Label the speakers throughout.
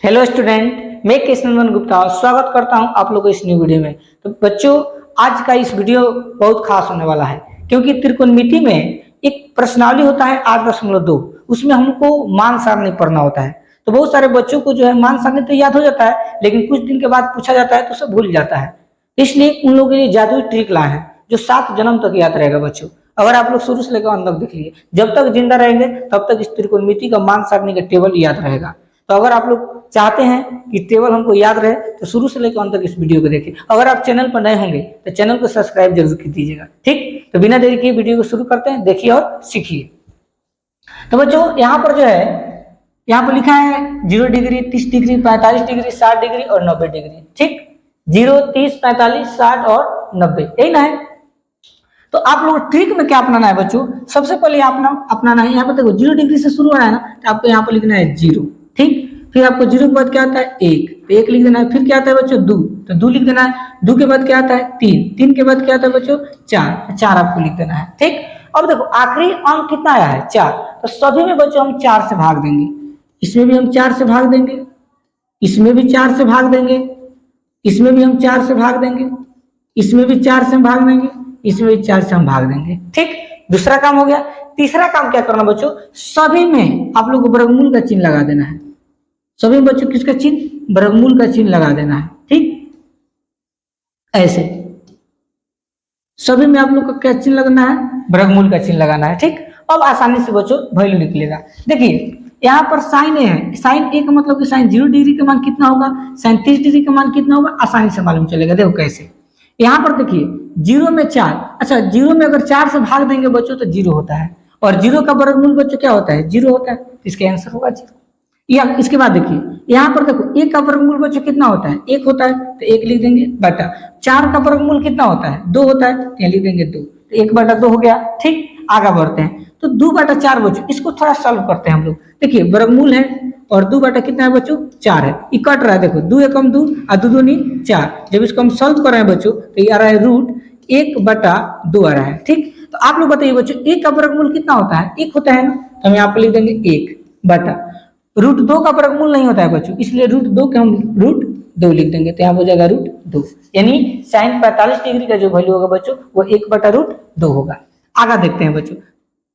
Speaker 1: Hello student, मैं कृष्णनंदन गुप्ता स्वागत करता हूं आप लोगों को इस न्यू वीडियो में। तो बच्चों, आज का इस वीडियो बहुत खास होने वाला है क्योंकि त्रिकोणमिति में एक प्रश्नावली होता है 8.2, उसमें हमको मान सारणी पढ़ना होता है। तो बहुत सारे बच्चों को जो है मान सारणी तो याद हो जाता है, लेकिन कुछ दिन के बाद पूछा जाता है तो सब भूल जाता है। इसलिए उन लोगों के लिए जादुई ट्रिक लाए हैं जो 7 जन्म तक याद रहेगा बच्चों। अगर आप लोग शुरू से लेकर अंत तक देख लिए, जब तक जिंदा रहेंगे तब तक इस त्रिकोणमिति का मान सारणी का टेबल याद रहेगा। तो अगर आप लोग चाहते हैं कि टेबल हमको याद रहे तो शुरू से लेकर अंत तक इस वीडियो को देखें। अगर आप चैनल पर नए होंगे तो चैनल को सब्सक्राइब जरूर कर दीजिएगा। ठीक, तो बिना देरी के वीडियो को शुरू करते हैं, देखिए और सीखिए। तो बच्चों, यहाँ पर जो है, यहाँ पर लिखा है 0 डिग्री, 30 डिग्री, 45 डिग्री, 60 डिग्री और 90 डिग्री। ठीक, 0, 30, 45, 60 और 90, यही ना है। तो आप लोग ट्रिक में क्या अपनाना है बच्चों? सबसे पहले अपनाना है, यहाँ पर देखो 0 डिग्री से शुरू हो रहा है ना, तो आपको यहाँ पर लिखना है 0। ठीक, फिर आपको 0 के बाद क्या आता है 1, तो 1 लिख देना है। फिर क्या आता है बच्चों 2, तो 2 लिख देना है। 2 के बाद क्या आता है 3, 3 के बाद क्या आता है बच्चों 4, 4 आपको लिख देना है। ठीक, अब देखो आखिरी अंक कितना आया है 4, तो सभी में बच्चों हम 4 से भाग देंगे। इसमें भी हम 4 से भाग देंगे, इसमें भी 4 से भाग देंगे, इसमें भी हम 4 से भाग देंगे, इसमें भी 4 से हम भाग देंगे, इसमें भी 4 से हम भाग देंगे। ठीक, दूसरा काम हो गया। तीसरा काम क्या करना बच्चों? सभी में आप लोग को वर्गमूल का चिन्ह लगा देना है। सभी बच्चों किसका चिन्ह? वर्गमूल का चिन्ह लगा देना है। ठीक, ऐसे सभी में आप लोग का क्या चिन्ह लगना है? वर्गमूल का चिन्ह लगाना है। ठीक, अब आसानी से बच्चों वैल्यू लिख लेगा। देखिए यहाँ पर साइन ए है, साइन ए का मतलब कि साइन 0 डिग्री का मान कितना होगा, साइन 30 डिग्री का मान कितना होगा, आसानी से मालूम चलेगा। देखो कैसे, यहाँ पर देखिए 0 में 4, अच्छा 0 में अगर 4 से भाग देंगे बच्चों तो 0 होता है, और 0 का वर्गमूल बच्चों क्या होता है? 0 होता है। इसका आंसर होगा 0। या इसके बाद देखिए यहाँ पर देखो 1 का वर्गमूल बच्चों कितना होता है? 1 होता है, तो 1 लिख देंगे बटा। 4 का वर्गमूल कितना होता है? 2 होता है, तो यहाँ लिख देंगे 2, तो 1/2 हो गया। ठीक, आगे बढ़ते हैं। तो 2/4 बच्चों, इसको थोड़ा सॉल्व करते हैं हम लोग। देखिए वर्गमूल है और 2 बटा कितना है बच्चों 4 है, ये कट रहा है। देखो 2 एकम 2 और 2 दूनी 4, जब इसको हम सॉल्व कर रहे हैं बच्चों तो ये आ रहा है रूट 1/2 आ रहा है। ठीक, तो आप लोग बताइए बच्चों 1 का वर्गमूल कितना होता है? 1 होता है ना, तो हम यहाँ पर लिख देंगे 1 बटा रूट 2 का वर्गमूल नहीं होता है बच्चों, इसलिए रूट 2 के हम रूट 2 लिख देंगे, तो यहाँ हो जाएगा रूट 2। यानी साइन 45 डिग्री का जो वैल्यू होगा बच्चों वो 1/√2 होगा। आगे देखते हैं बच्चों,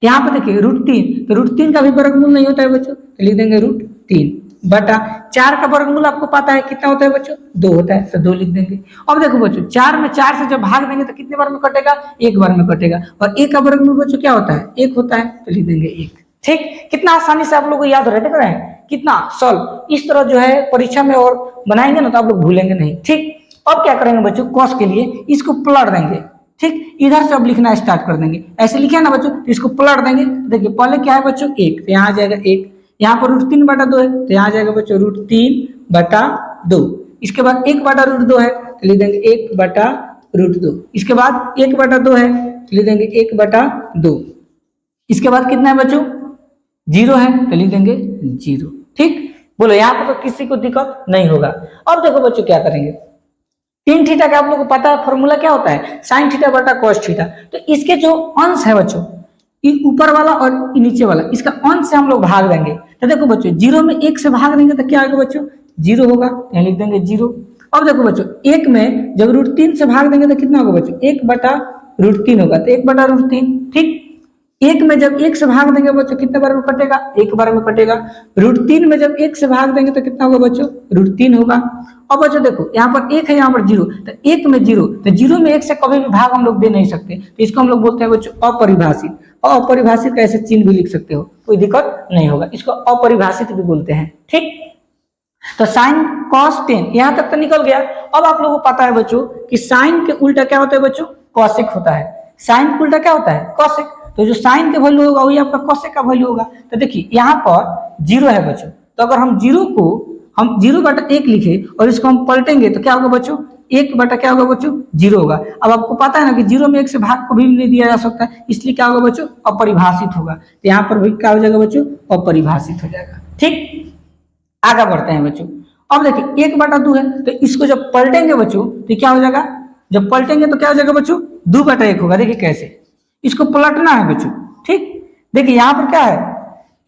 Speaker 1: यहाँ पे देखिए रूट 3, तो रूट 3 का भी वर्गमूल नहीं होता है बच्चों, तो लिख देंगे रूट 3 बटा 4 का वर्गमूल आपको पता है कितना होता है बच्चों? 2 होता है, तो 2 लिख देंगे। अब देखो बच्चों 4 में 4 से जब भाग देंगे तो कितने बार में कटेगा? 1 बार में कटेगा, और 1 का वर्गमूल बच्चों क्या होता है? 1 होता है, तो लिख देंगे 1। ठीक, कितना आसानी से आप लोग को याद हो रहा है, देख रहे हैं कितना सॉल्व। इस तरह जो है परीक्षा में और बनाएंगे ना तो आप लोग भूलेंगे नहीं। ठीक, अब क्या करेंगे बच्चों? कॉस के लिए इसको पलट देंगे। ठीक, इधर से अब लिखना स्टार्ट कर देंगे। ऐसे लिखे ना बच्चों, तो इसको पलट देंगे। देखिए पहले क्या है बच्चों 1, तो यहाँ आ जाएगा 1। यहाँ पर रूट 3/2 है, तो यहाँ आ जाएगा बच्चों रूट 3/2। इसके बाद 1/√2 है, तो लिख देंगे 1/√2। इसके बाद 1/2 है, तो लिख देंगे 1/2। इसके बाद कितना है बच्चों? 0 है, तो लिख देंगे 0। ठीक, बोलो यहाँ पर तो किसी को दिक्कत नहीं होगा। अब देखो बच्चों क्या करेंगे, टेन थीटा का आप लोगों को पता है फॉर्मूला क्या होता है? साइन थीटा बटा कॉस थीटा। तो इसके जो अंश है बच्चों, ये ऊपर वाला और नीचे वाला, इसका अंश से हम लोग भाग देंगे। तो देखो बच्चों 0 में 1 से भाग देंगे तो क्या आएगा बच्चों? 0 होगा, यहाँ लिख देंगे 0। अब देखो बच्चों 1 में जब रूट 3 से भाग देंगे तो कितना होगा बच्चों? 1/√3 होगा, तो 1/√3। ठीक, 1 में जब 1 से भाग देंगे बच्चों कितने बार में कटेगा? 1 बार में कटेगा। रूट 3 में जब 1 से भाग देंगे तो कितना होगा बच्चों? रूट 3 होगा। अब बच्चों देखो यहाँ पर 1 है, यहाँ पर 0, तो 1 में 0, तो 0 में 1 से कभी भी भाग हम लोग दे नहीं सकते, तो इसको हम लोग बोलते हैं बच्चों अपरिभाषित। और अपरिभाषित का ऐसे चिन्ह भी लिख सकते हो, कोई दिक्कत नहीं होगा, इसको अपरिभाषित भी बोलते हैं। ठीक, तो साइन कॉस 10 यहाँ तक तो निकल गया। अब आप लोगों को पता है बच्चों कि साइन के उल्टा क्या होता है बच्चों? कॉसेक होता है। साइन के उल्टा क्या होता है? कॉसेक। तो जो साइन के वैल्यू होगा वही आपका कॉसेक का वैल्यू होगा। तो देखिए यहाँ पर 0 है बच्चों, तो अगर हम 0 को हम 0/1 लिखे और इसको हम पलटेंगे तो क्या होगा बच्चों? 1 बटा क्या होगा बच्चों? 0 होगा। अब आपको पता है ना कि 0 में 1 से भाग को भी नहीं दिया जा सकता है, इसलिए क्या होगा बच्चों? अपरिभाषित होगा। तो यहाँ पर भी क्या हो जाएगा बच्चों? अपरिभाषित हो जाएगा। ठीक, आगे बढ़ते हैं बच्चों। अब देखिए 1/2 है, तो इसको जब पलटेंगे बच्चों तो क्या हो जाएगा? जब पलटेंगे तो क्या हो जाएगा बच्चों? 2/1 होगा। देखिए कैसे, इसको पलटना है बच्चों। ठीक, देखिए यहाँ पर क्या है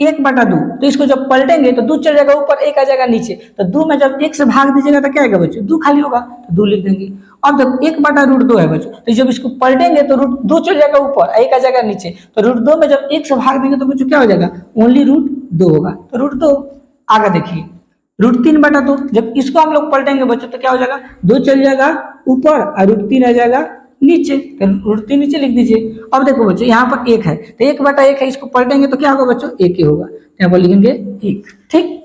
Speaker 1: 1/2, तो इसको जब पलटेंगे तो 2 चल जाएगा ऊपर, 1 आ जाएगा नीचे, तो 2 में जब 1 से भाग दीजिएगा तो क्या आएगा बच्चों, 2 खाली होगा, तो 2 लिख देंगे। अब जब 1/√2 है बच्चों, तो जब इसको पलटेंगे तो √2 चल जाएगा ऊपर, 1 आ जाएगा नीचे, तो √2 में जब 1 से भाग देंगे तो बच्चों क्या हो जाएगा, ओनली √2 होगा, तो √2। आगे देखिए √3/2, जब इसको हम लोग पलटेंगे बच्चों तो क्या हो जाएगा, 2 चल जाएगा ऊपर और √3 आ जाएगा नीचे, तो √3 नीचे लिख दीजिए। अब देखो बच्चों यहाँ पर 1 है, तो 1/1 है, इसको पलटेंगे तो क्या होगा बच्चों, 1 ही होगा, यहाँ पर लिखेंगे 1। ठीक,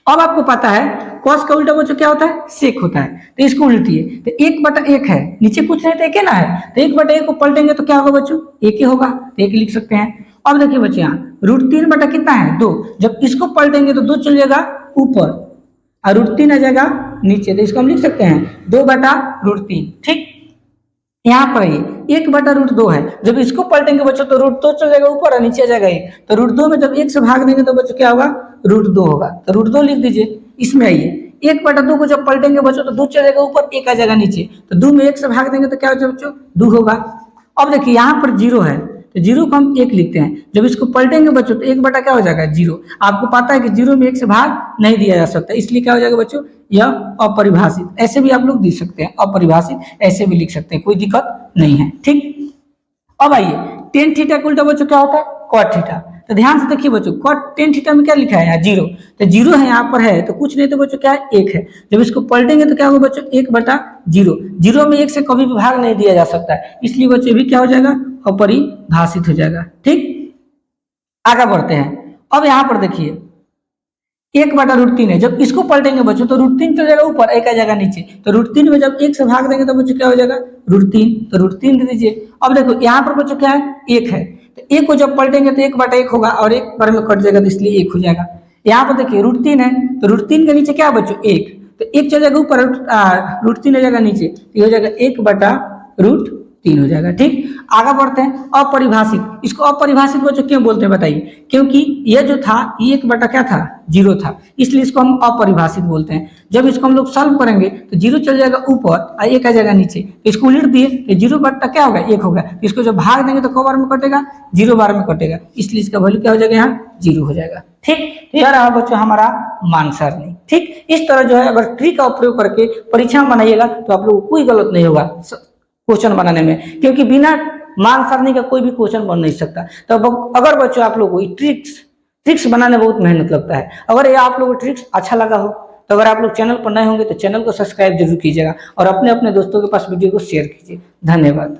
Speaker 1: अब आपको पता है कॉस का उल्टा बच्चों क्या होता है, सेक होता है, तो इसको उल्टिए, तो 1/1 है, नीचे कुछ नहीं तो 1 ना है, तो 1/1 को पलटेंगे तो क्या होगा बच्चों, 1 ही होगा, तो 1 लिख सकते हैं। अब देखिए बच्चों यहाँ √3 बटा कितना है, 2, जब इसको पलटेंगे तो 2 चल जाएगा ऊपर और √3 आ जाएगा नीचे, तो इसको हम लिख सकते हैं 2/√3। ठीक, यहाँ पर ये 1/√2 है, जब इसको पलटेंगे बच्चों तो √2 चल जाएगा ऊपर और नीचे आ जाएगा 1, तो √2 में जब 1 से भाग देंगे तो बच्चों क्या होगा, √2 होगा, तो √2 लिख दीजिए। इसमें आइए 1/2 को जब पलटेंगे बच्चों तो 2 चल जाएगा ऊपर, 1 आ जाएगा नीचे, तो 2 में 1 से भाग देंगे तो क्या हो जाएगा बच्चों, 2 होगा। अब देखिए यहाँ पर 0 है, तो 0 को हम 1 लिखते हैं, जब इसको पलटेंगे बच्चों तो 1 बटा क्या हो जाएगा, 0। आपको पता है कि 0 में 1 से भाग नहीं दिया जा सकता, इसलिए क्या हो जाएगा बच्चों, यह अपरिभाषित, ऐसे भी आप लोग लिख सकते हैं, अपरिभाषित ऐसे भी लिख सकते हैं, कोई दिक्कत नहीं है। ठीक, अब आइए tan थीटा का उल्टा बच्चों क्या होता है, cot थीटा, तो ध्यान से देखिए बच्चों tan थीटा में क्या लिखा है यहाँ 0, तो 0 है यहाँ पर है, तो कुछ नहीं तो बच्चों क्या है 1 है, जब इसको पलटेंगे तो क्या होगा बच्चों 1/0, 0 में 1 से कभी भी भाग नहीं दिया जा सकता है, इसलिए बच्चों भी क्या हो जाएगा, अपरिभाषित हो जाएगा। ठीक, आगे बढ़ते हैं। अब यहाँ पर देखिए 1/√3 है, जब इसको पलटेंगे बच्चों तो √3 चल जाएगा ऊपर, 1 आ जाएगा नीचे, तो √3 में जब 1 से भाग देंगे तो बच्चों क्या हो जाएगा, √3, तो √3 दे दीजिए। अब देखो यहाँ पर बच्चों क्या है, 1 है, तो 1 को जब पलटेंगे तो 1/1 होगा और 1 बार में कट जाएगा, तो इसलिए 1 हो जाएगा। यहाँ पर देखिए √3 है, तो √3 के नीचे क्या है बच्चों 1, तो 1 चल जाएगा ऊपर, √3 आ जाएगा नीचे, तो हो जाएगा 1/√3 हो जाएगा। ठीक, आगे बढ़ते हैं। अपरिभाषित, इसको अपरिभाषित बच्चों क्यों बोलते हैं बताइए, क्योंकि यह जो था ये 1 बटा क्या था, 0 था, इसलिए इसको हम अपरिभाषित बोलते हैं। जब इसको हम लोग सॉल्व करेंगे तो 0 चल जाएगा ऊपर और 1 आ जाएगा नीचे, तो इसको उलट दिए तो 0 बटा क्या होगा, 1 होगा, इसको जब भाग देंगे तो 1 बार में कटेगा, 0 बार में कटेगा, इसलिए इसका वैल्यू क्या हो जाएगा, यहाँ 0 हो जाएगा। ठीक, यह रहा बच्चों हमारा मान सरणी। ठीक, इस तरह जो है अगर ट्री का उपयोग करके परीक्षा में बनाइएगा तो आप लोगों को कोई गलत नहीं होगा क्वेश्चन बनाने में, क्योंकि बिना मान सरणी का कोई भी क्वेश्चन बन नहीं सकता। तो अगर बच्चों आप लोगों को ट्रिक्स बनाने में बहुत मेहनत लगता है, अगर ये आप लोगों को ट्रिक्स अच्छा लगा हो तो अगर आप लोग चैनल पर नए होंगे तो चैनल को सब्सक्राइब जरूर कीजिएगा और अपने अपने दोस्तों के पास वीडियो को शेयर कीजिए। धन्यवाद।